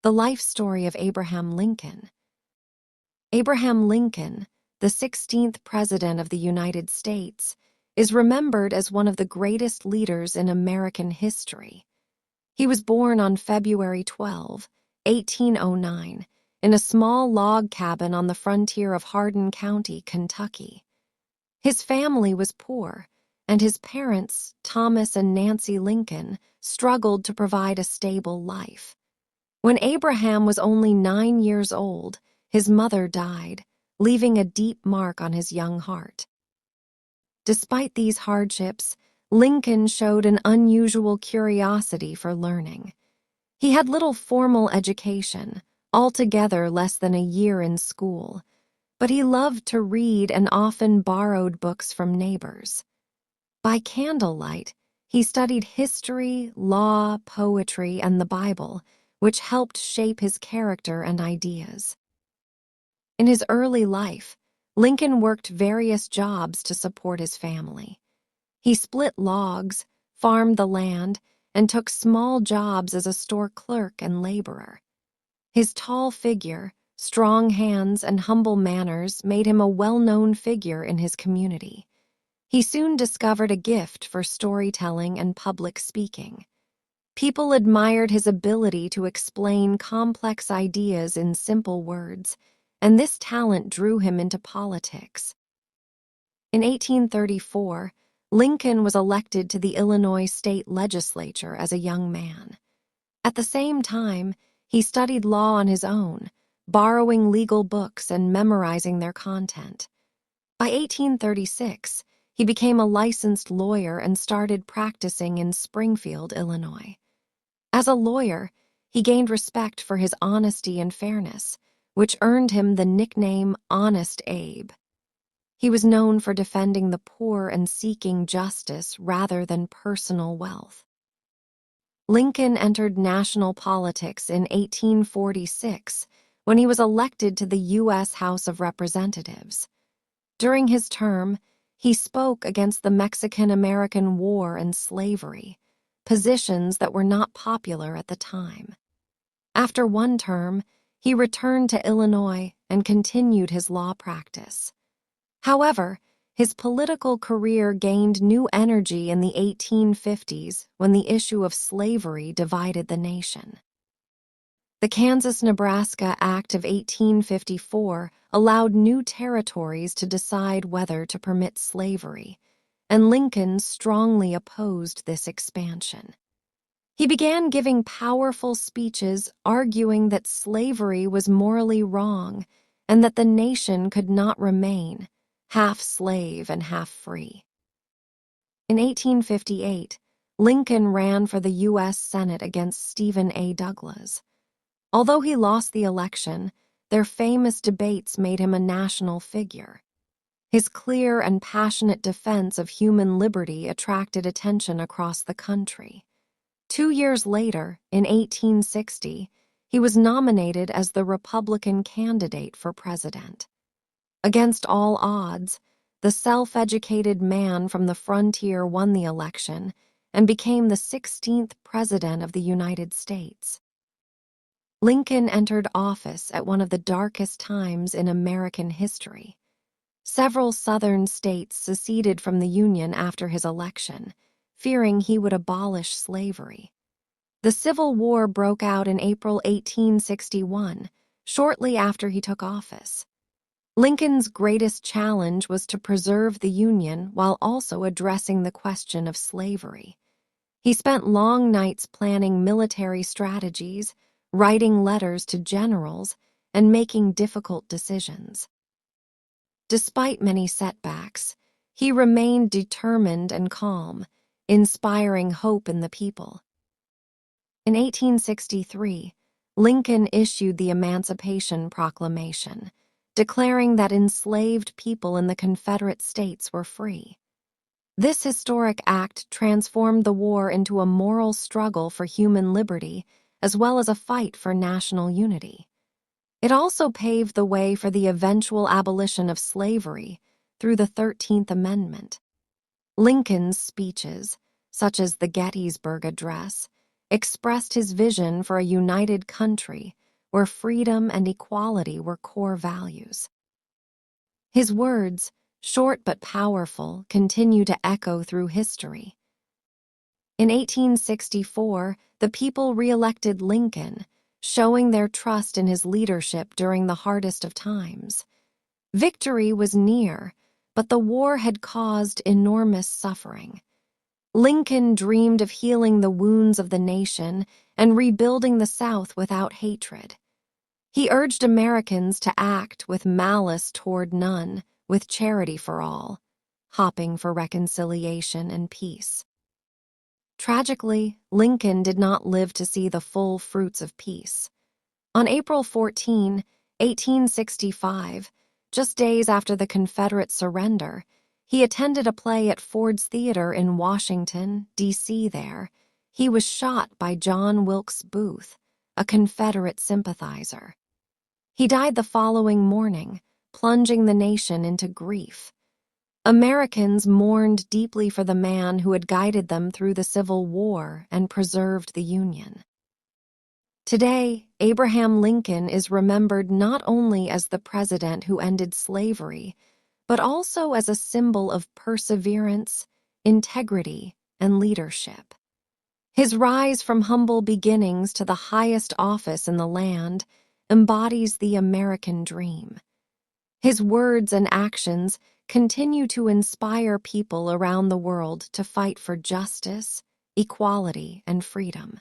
The life story of Abraham Lincoln. Abraham Lincoln, the 16th President of the United States, is remembered as one of the greatest leaders in American history. He was born on February 12, 1809, in a small log cabin on the frontier of Hardin County, Kentucky. His family was poor, and his parents, Thomas and Nancy Lincoln, struggled to provide a stable life. When Abraham was only 9 years old, his mother died, leaving a deep mark on his young heart. Despite these hardships, Lincoln showed an unusual curiosity for learning. He had little formal education, altogether less than a year in school, but he loved to read and often borrowed books from neighbors. By candlelight, he studied history, law, poetry, and the Bible, which helped shape his character and ideas. In his early life, Lincoln worked various jobs to support his family. He split logs, farmed the land, and took small jobs as a store clerk and laborer. His tall figure, strong hands, and humble manners made him a well-known figure in his community. He soon discovered a gift for storytelling and public speaking. People admired his ability to explain complex ideas in simple words, and this talent drew him into politics. In 1834, Lincoln was elected to the Illinois state legislature as a young man. At the same time, he studied law on his own, borrowing legal books and memorizing their content. By 1836, he became a licensed lawyer and started practicing in Springfield, Illinois. As a lawyer, he gained respect for his honesty and fairness, which earned him the nickname Honest Abe. He was known for defending the poor and seeking justice rather than personal wealth. Lincoln entered national politics in 1846 when he was elected to the U.S. House of Representatives. During his term, he spoke against the Mexican-American War and slavery, positions that were not popular at the time. After one term, he returned to Illinois and continued his law practice. However, his political career gained new energy in the 1850s when the issue of slavery divided the nation. The Kansas-Nebraska Act of 1854 allowed new territories to decide whether to permit slavery, and Lincoln strongly opposed this expansion. He began giving powerful speeches arguing that slavery was morally wrong and that the nation could not remain half slave and half free. In 1858, Lincoln ran for the U.S. Senate against Stephen A. Douglas. Although he lost the election, their famous debates made him a national figure. His clear and passionate defense of human liberty attracted attention across the country. 2 years later, in 1860, he was nominated as the Republican candidate for president. Against all odds, the self-educated man from the frontier won the election and became the 16th President of the United States. Lincoln entered office at one of the darkest times in American history. Several Southern states seceded from the Union after his election, fearing he would abolish slavery. The Civil War broke out in April 1861, shortly after he took office. Lincoln's greatest challenge was to preserve the Union while also addressing the question of slavery. He spent long nights planning military strategies, writing letters to generals, and making difficult decisions. Despite many setbacks, he remained determined and calm, inspiring hope in the people. In 1863, Lincoln issued the Emancipation Proclamation, declaring that enslaved people in the Confederate States were free. This historic act transformed the war into a moral struggle for human liberty, as well as a fight for national unity. It also paved the way for the eventual abolition of slavery through the 13th Amendment. Lincoln's speeches, such as the Gettysburg Address, expressed his vision for a united country where freedom and equality were core values. His words, short but powerful, continue to echo through history. In 1864, the people re-elected Lincoln, showing their trust in his leadership during the hardest of times. Victory was near, but the war had caused enormous suffering. Lincoln dreamed of healing the wounds of the nation and rebuilding the South without hatred. He urged Americans to act with malice toward none, with charity for all, hoping for reconciliation and peace. Tragically, Lincoln did not live to see the full fruits of peace. On April 14, 1865, just days after the Confederate surrender, he attended a play at Ford's Theater in Washington, D.C. There, he was shot by John Wilkes Booth, a Confederate sympathizer. He died the following morning, plunging the nation into grief. Americans mourned deeply for the man who had guided them through the Civil War and preserved the Union. Today, Abraham Lincoln is remembered not only as the president who ended slavery, but also as a symbol of perseverance, integrity, and leadership. His rise from humble beginnings to the highest office in the land embodies the American dream. His words and actions continue to inspire people around the world to fight for justice, equality, and freedom.